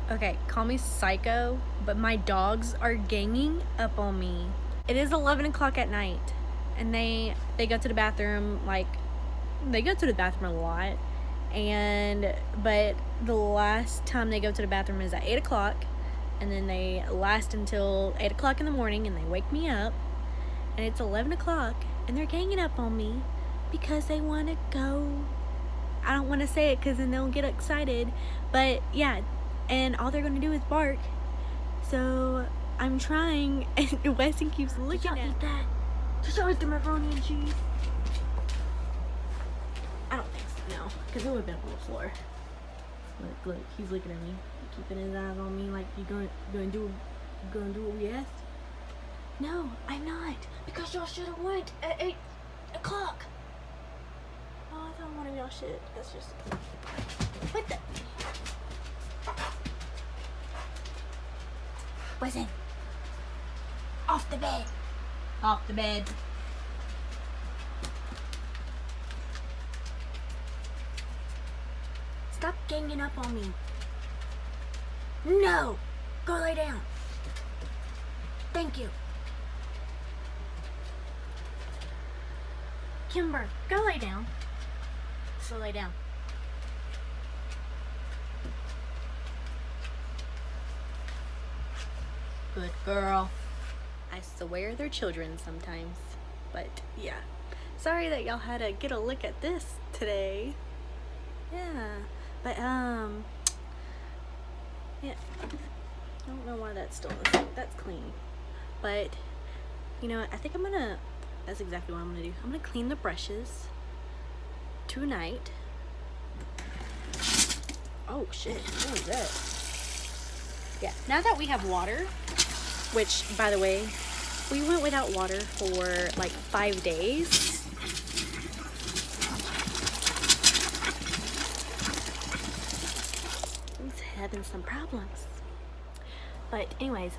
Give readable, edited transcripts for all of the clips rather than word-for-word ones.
Okay, call me psycho, but my dogs are ganging up on me. It is 11 o'clock at night, and they go to the bathroom, like, they go to the bathroom a lot, but the last time they go to the bathroom is at 8 o'clock, and then they last until 8 o'clock in the morning, and they wake me up, and it's 11 o'clock, and they're ganging up on me because they want to go. I don't want to say it because then they'll get excited, but yeah, and all they're going to do is bark. So I'm trying, and Weston keeps looking at that. Just always the macaroni and cheese. I don't think so, no, because it would have been on the floor. Look, he's looking at me, keeping his eyes on me like, you gonna do what we asked? No, I'm not, because y'all should have went at 8 o'clock. Oh, I thought one of y'all should. That's just, what the? Listen. Off the bed. Off the bed. Stop ganging up on me. No! Go lay down. Thank you. Kimber, go lay down. So lay down. Good girl. I swear they're children sometimes. But yeah. Sorry that y'all had to get a look at this today. Yeah. But yeah. I don't know why that's still in the sink. That's clean. But you know what? I think that's exactly what I'm gonna do. I'm gonna clean the brushes tonight. Oh shit, what was that? Yeah, now that we have water, which by the way, we went without water for like 5 days. He's having some problems. But anyways,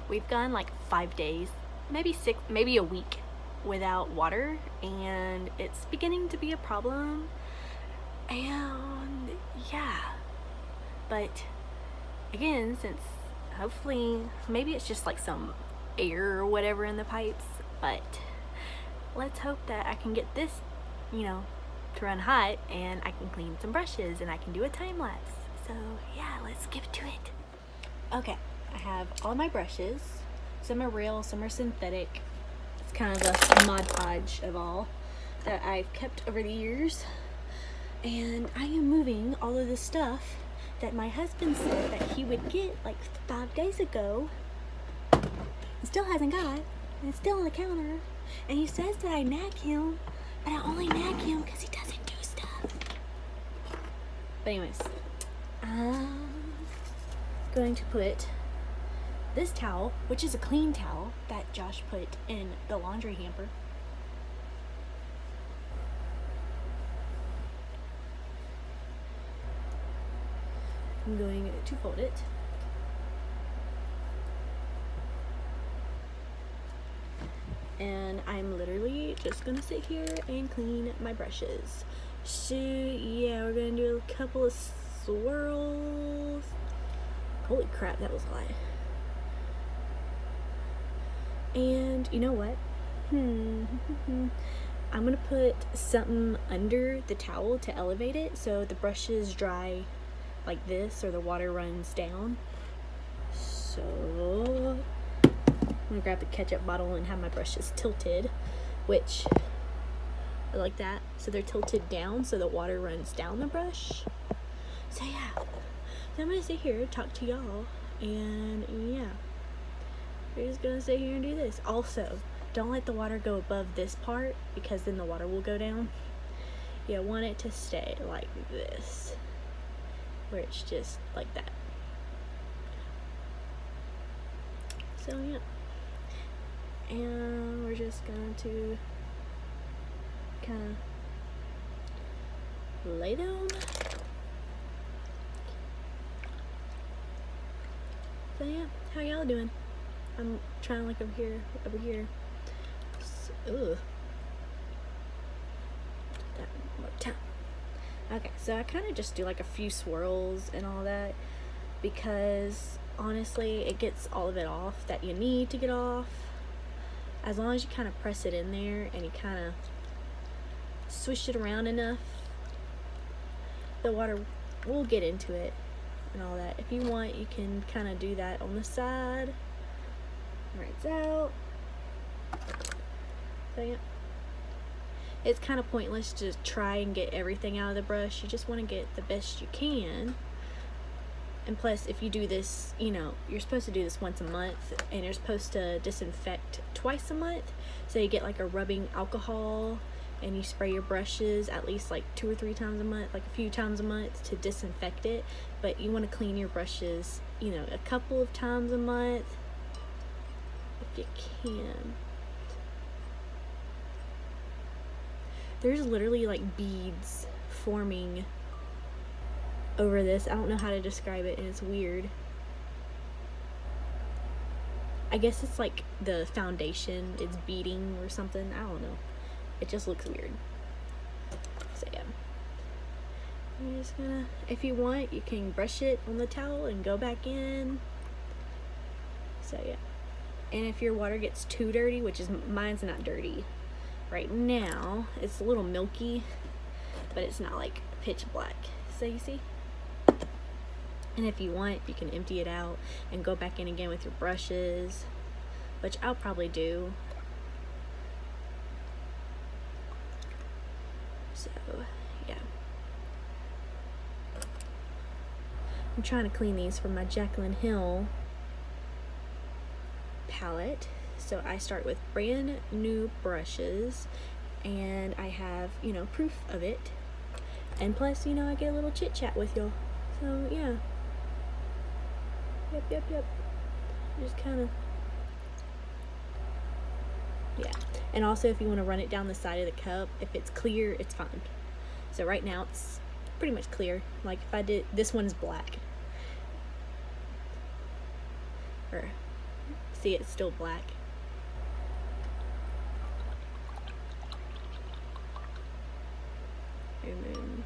we've gone like 5 days, maybe 6, maybe a week without water, and it's beginning to be a problem. And yeah, but again, since hopefully maybe it's just like some air or whatever in the pipes, but let's hope that I can get this, you know, to run hot, and I can clean some brushes and I can do a time lapse. So yeah, let's get to it. Okay, I have all my brushes. Some are real, some are synthetic. It's kind of a Mod Podge of all that I've kept over the years. And I am moving all of the stuff that my husband said that he would get like 5 days ago. And still hasn't got. And it's still on the counter. And he says that I nag him, but I only nag him because he doesn't do stuff. But anyways, I'm going to put this towel, which is a clean towel that Josh put in the laundry hamper. I'm going to fold it. And I'm literally just gonna sit here and clean my brushes. So yeah, we're gonna do a couple of swirls. Holy crap, that was a lot. And you know what? I'm gonna put something under the towel to elevate it so the brushes dry like this, or the water runs down. So I'm gonna grab the ketchup bottle and have my brushes tilted, which I like that. So they're tilted down so the water runs down the brush. So yeah, so I'm gonna sit here, talk to y'all, and yeah, we're just gonna sit here and do this. Also, don't let the water go above this part because then the water will go down. You want it to stay like this, where it's just like that. So yeah, and we're just going to kind of lay down. So yeah, how y'all doing? I'm trying to look over here. So, ugh. That one more time. Okay, so I kind of just do like a few swirls and all that. because honestly it gets all of it off that you need to get off. As long as you kind of press it in there and you kind of swish it around enough, the water will get into it and all that. If you want, you can kind of do that on the side. Rinse out. So yeah, it's kind of pointless to try and get everything out of the brush. You just want to get the best you can. And plus, if you do this, you know, you're supposed to do this once a month, and you're supposed to disinfect twice a month. So you get like a rubbing alcohol, and you spray your brushes at least like 2 or 3 times a month, like a few times a month to disinfect it. But you want to clean your brushes, you know, a couple of times a month if you can. There's literally like beads forming over this. I don't know how to describe it, and it's weird. I guess it's like the foundation, it's beading or something. I don't know. It just looks weird. So yeah. I'm just gonna, if you want, you can brush it on the towel and go back in. So yeah. And if your water gets too dirty, which is, mine's not dirty right now, it's a little milky, but it's not like pitch black. So you see? And if you want, you can empty it out and go back in again with your brushes, which I'll probably do. So, yeah. I'm trying to clean these from my Jaclyn Hill palette. So I start with brand new brushes, and I have, you know, proof of it. And plus, you know, I get a little chit chat with y'all. So, yeah. Yep. Just kind of, yeah. And also, if you want to run it down the side of the cup, if it's clear, it's fine. So right now, it's pretty much clear. Like if I did, this one's black. Or, see, it's still black. And then,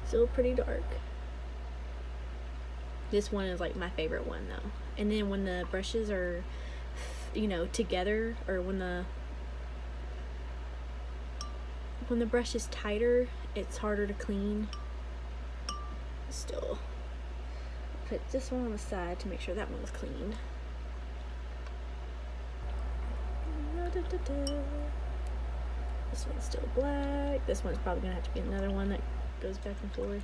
still pretty dark. This one is like my favorite one though. And then when the brushes are, you know, together, or when the brush is tighter, it's harder to clean. Still, put this one on the side to make sure that one was clean. This one's still black. This one's probably gonna have to be another one that goes back and forth.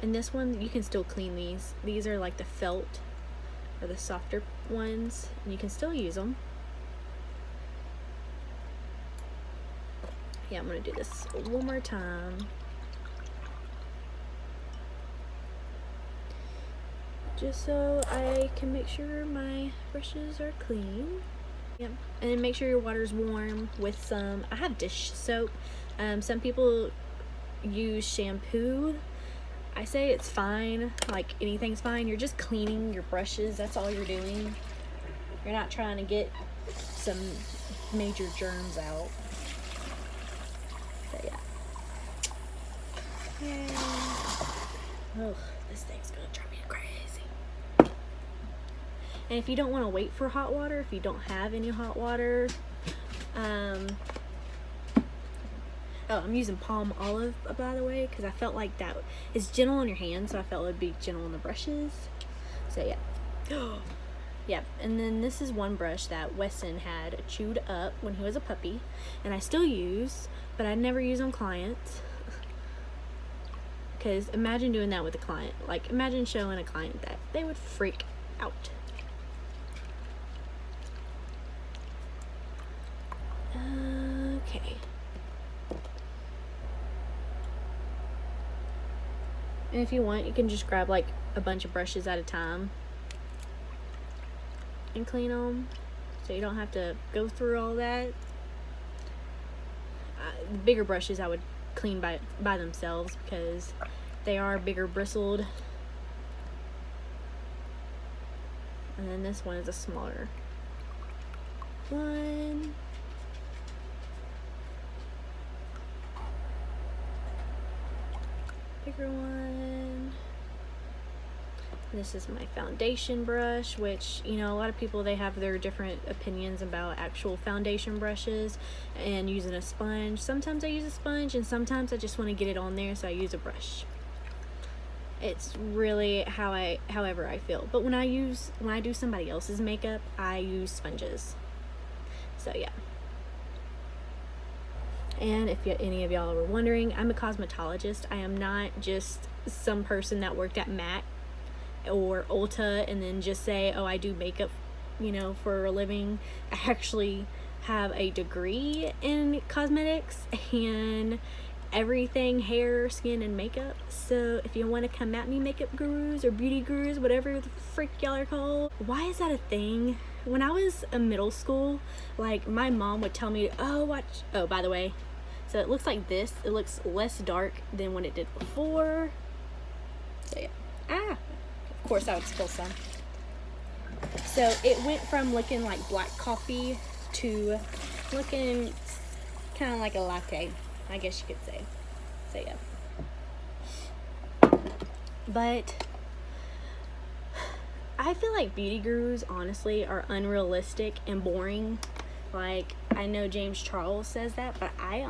And this one, you can still clean these. These are like the felt, or the softer ones, and you can still use them. Yeah, I'm gonna do this one more time. Just so I can make sure my brushes are clean. Yep. And then make sure your water's warm with some, I have dish soap. Some people use shampoo. I say it's fine, like anything's fine. You're just cleaning your brushes, that's all you're doing. You're not trying to get some major germs out. So yeah. Ugh, this thing's gonna drive me crazy. And if you don't want to wait for hot water, if you don't have any hot water, oh, I'm using palm olive, by the way, because I felt like that is gentle on your hands, so I felt it would be gentle on the brushes. So yeah. Yeah, and then this is one brush that Weston had chewed up when he was a puppy, and I still use, but I never use on clients. Because imagine doing that with a client. Like, imagine showing a client that. They would freak out. Okay. And if you want, you can just grab like a bunch of brushes at a time and clean them, so you don't have to go through all that. The bigger brushes I would clean by themselves because they are bigger bristled. And then this one is a smaller one. Bigger one. This is my foundation brush, which, you know, a lot of people, they have their different opinions about actual foundation brushes and using a sponge. Sometimes I use a sponge, and sometimes I just want to get it on there, so I use a brush. It's really however I feel. But when I do somebody else's makeup, I use sponges. So yeah. And if any of y'all were wondering, I'm a cosmetologist. I am not just some person that worked at MAC or Ulta and then just say, oh, I do makeup, you know, for a living. I actually have a degree in cosmetics and everything, hair, skin, and makeup. So if you want to come at me, makeup gurus or beauty gurus, whatever the frick y'all are called, why is that a thing? When I was in middle school, like, my mom would tell me, oh, watch, oh, by the way, so it looks like this. It looks less dark than what it did before. So yeah. Ah, of course I would spill some. So it went from looking like black coffee to looking kind of like a latte, I guess you could say. So yeah. But I feel like beauty gurus, honestly, are unrealistic and boring. Like, I know James Charles says that, but I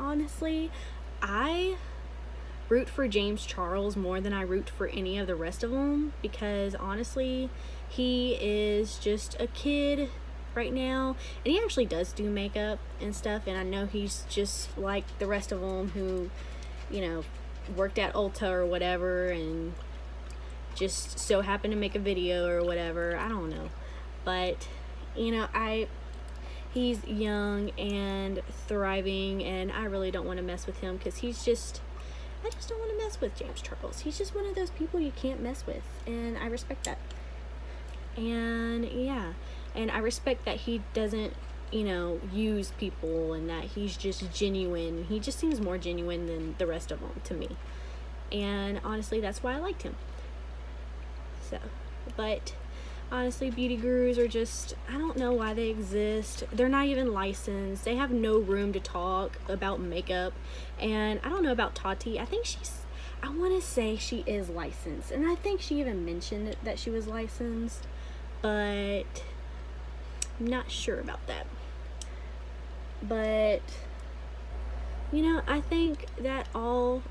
root for James Charles more than I root for any of the rest of them, because honestly, he is just a kid right now, and he actually does do makeup and stuff, and I know he's just like the rest of them who, you know, worked at Ulta or whatever and just so happened to make a video or whatever. I don't know, but you know, he's young and thriving, and I really don't want to mess with him, because I just don't want to mess with James Charles. He's just one of those people you can't mess with, and I respect that. And yeah, and I respect that he doesn't, you know, use people, and that he's just genuine. He just seems more genuine than the rest of them to me, and honestly, that's why I liked him. So, but honestly, beauty gurus are just, I don't know why they exist. They're not even licensed. They have no room to talk about makeup. And I don't know about Tati. I want to say she is licensed. And I think she even mentioned that she was licensed. But I'm not sure about that. But, you know, I think that all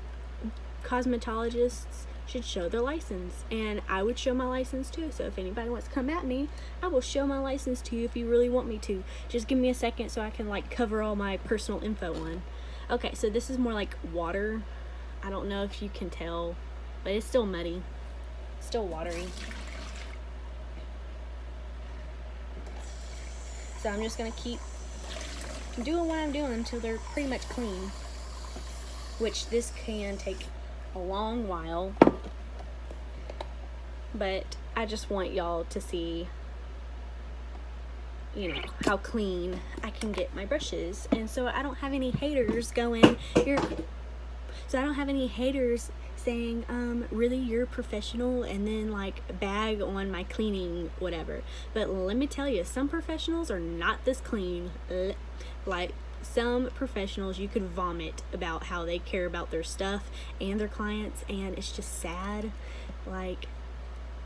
cosmetologists should show their license, and I would show my license too. So if anybody wants to come at me, I will show my license to you if you really want me to. Just give me a second so I can like cover all my personal info on. Okay, so this is more like water. I don't know if you can tell, but it's still muddy, still watery. So I'm just gonna keep doing what I'm doing until they're pretty much clean, which this can take a long while, but I just want y'all to see, you know, how clean I can get my brushes, and so I don't have any haters going here. So I don't have any haters saying, really, you're professional, and then like bag on my cleaning, whatever. But let me tell you, some professionals are not this clean. Like, some professionals, you could vomit about how they care about their stuff and their clients, and it's just sad. Like,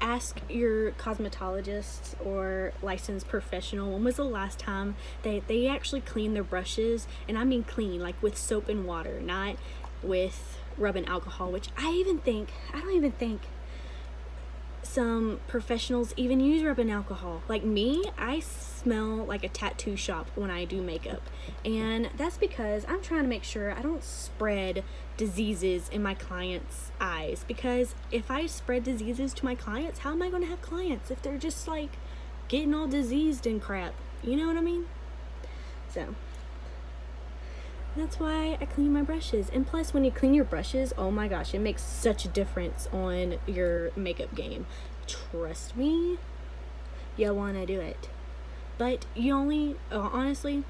ask your cosmetologist or licensed professional, when was the last time they actually cleaned their brushes, and I mean clean, like with soap and water, not with rubbing alcohol, which I don't even think some professionals even use rubbing alcohol. Like me, I smell like a tattoo shop when I do makeup, and that's because I'm trying to make sure I don't spread diseases in my clients' eyes, because if I spread diseases to my clients, how am I going to have clients if they're just like getting all diseased and crap? You know what I mean? So that's why I clean my brushes. And plus, when you clean your brushes, oh my gosh, it makes such a difference on your makeup game. Trust me, you want to do it. But you only, honestly,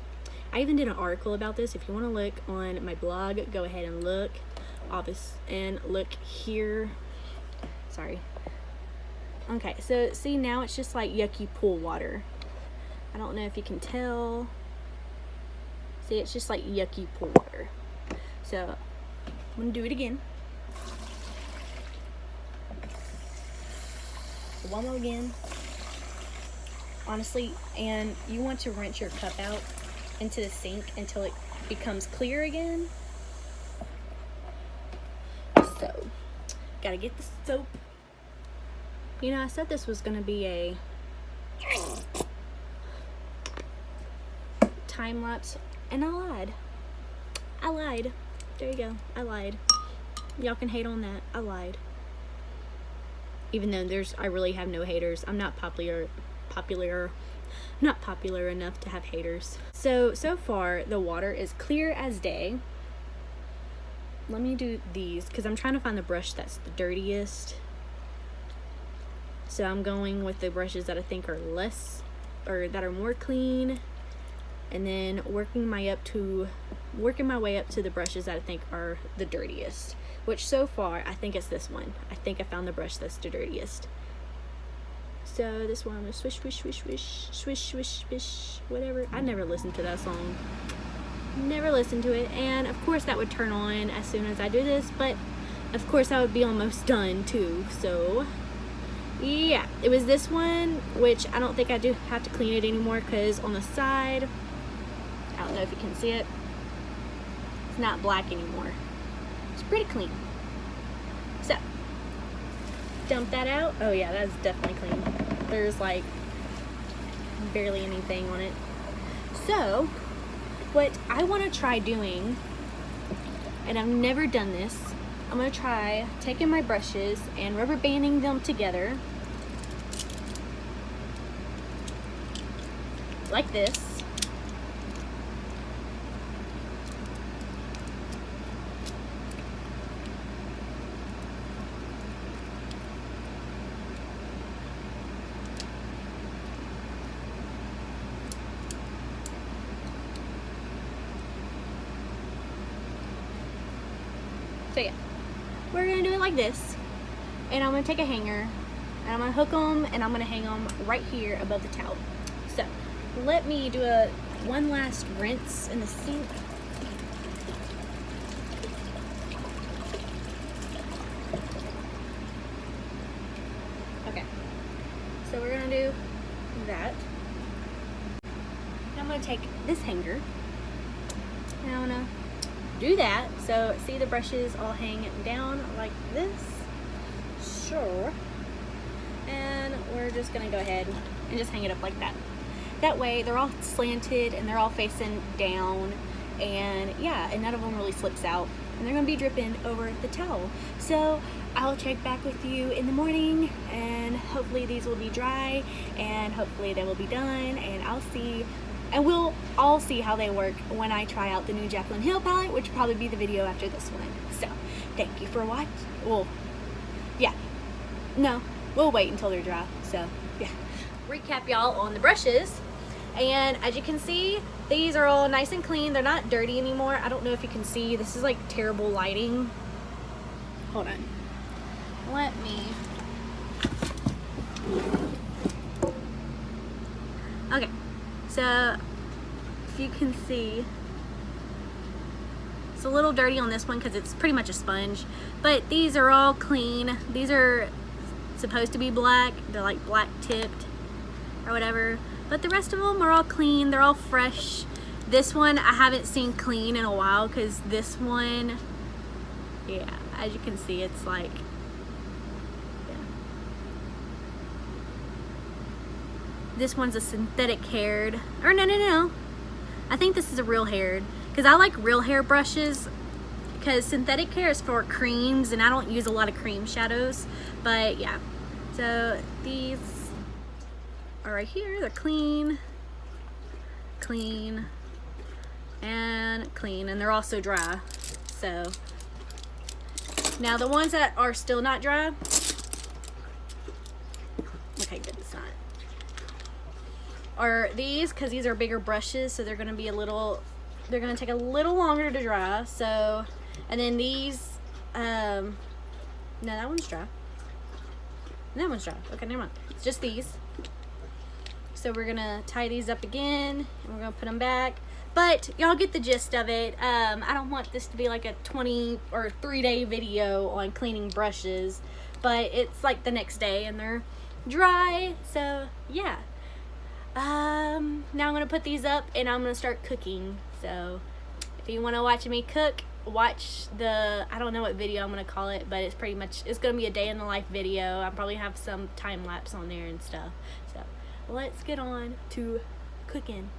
I even did an article about this. If you want to look on my blog, go ahead and look. And look here. Sorry. Okay, so see, now it's just like yucky pool water. I don't know if you can tell. See, it's just like yucky pool water. So I'm gonna do it again. One more again. Honestly, and you want to rinse your cup out into the sink until it becomes clear again. So, gotta get the soap. You know, I said this was gonna be a time lapse, and I lied. I lied. There you go. I lied. Y'all can hate on that. I lied. Even though I really have no haters. I'm not not popular enough to have haters. So far the water is clear as day. Let me do these because I'm trying to find the brush that's the dirtiest. So I'm going with the brushes that I think are less, or that are more clean, and then working my way up to the brushes that I think are the dirtiest, which so far I think it's this one. I think I found the brush that's the dirtiest. So this one, I'm gonna swish, swish, swish, swish, swish, swish, swish, whatever. I never listened to that song. Never listened to it. And of course that would turn on as soon as I do this, but of course I would be almost done too. So yeah, it was this one, which I don't think I do have to clean it anymore because on the side, I don't know if you can see it, it's not black anymore. It's pretty clean. So dump that out. Oh yeah, that's definitely clean. There's like barely anything on it. So what I want to try doing, and I've never done this, I'm going to try taking my brushes and rubber banding them together like this. So yeah, we're gonna do it like this, and I'm gonna take a hanger and I'm gonna hook them and I'm gonna hang them right here above the towel. So let me do one last rinse in the sink. Okay, so we're gonna do that. I'm gonna take this hanger and I'm gonna do that. So see the brushes all hang down like this. Sure. And we're just gonna go ahead and just hang it up like that. That way they're all slanted and they're all facing down, and yeah, and none of them really slips out, and they're gonna be dripping over the towel. So I'll check back with you in the morning, and hopefully these will be dry, and hopefully they will be done, and we'll all see how they work when I try out the new Jaclyn Hill palette, which will probably be the video after this one. So thank you for watching. Well, yeah, no, we'll wait until they're dry. So yeah, recap y'all on the brushes, and as you can see, these are all nice and clean. They're not dirty anymore. I don't know if you can see, this is like terrible lighting. Hold on, let me, okay. So if you can see, it's a little dirty on this one because it's pretty much a sponge, but these are all clean. These are supposed to be black. They're like black tipped or whatever, but the rest of them are all clean. They're all fresh. This one I haven't seen clean in a while because this one, yeah, as you can see, it's like, this one's a synthetic haired, or no, I think this is a real haired, because I like real hair brushes, because synthetic hair is for creams and I don't use a lot of cream shadows. But yeah, so these are right here. They're clean, and clean, and they're also dry. So now the ones that are still not dry, okay, good, it's not, are these, because these are bigger brushes, so they're going to be they're going to take a little longer to dry. So, and then these, no, that one's dry. That one's dry. Okay, never mind. It's just these. so we're gonna tie these up again and we're gonna put them back. But y'all get the gist of it. I don't want this to be like a 20 or 3-day video on cleaning brushes, but it's like the next day and they're dry, so yeah. Now I'm gonna put these up and I'm gonna start cooking. So if you want to watch me cook, watch the, I don't know what video I'm gonna call it, but it's pretty much, it's gonna be a day in the life video. I'll probably have some time lapse on there and stuff. So let's get on to cooking.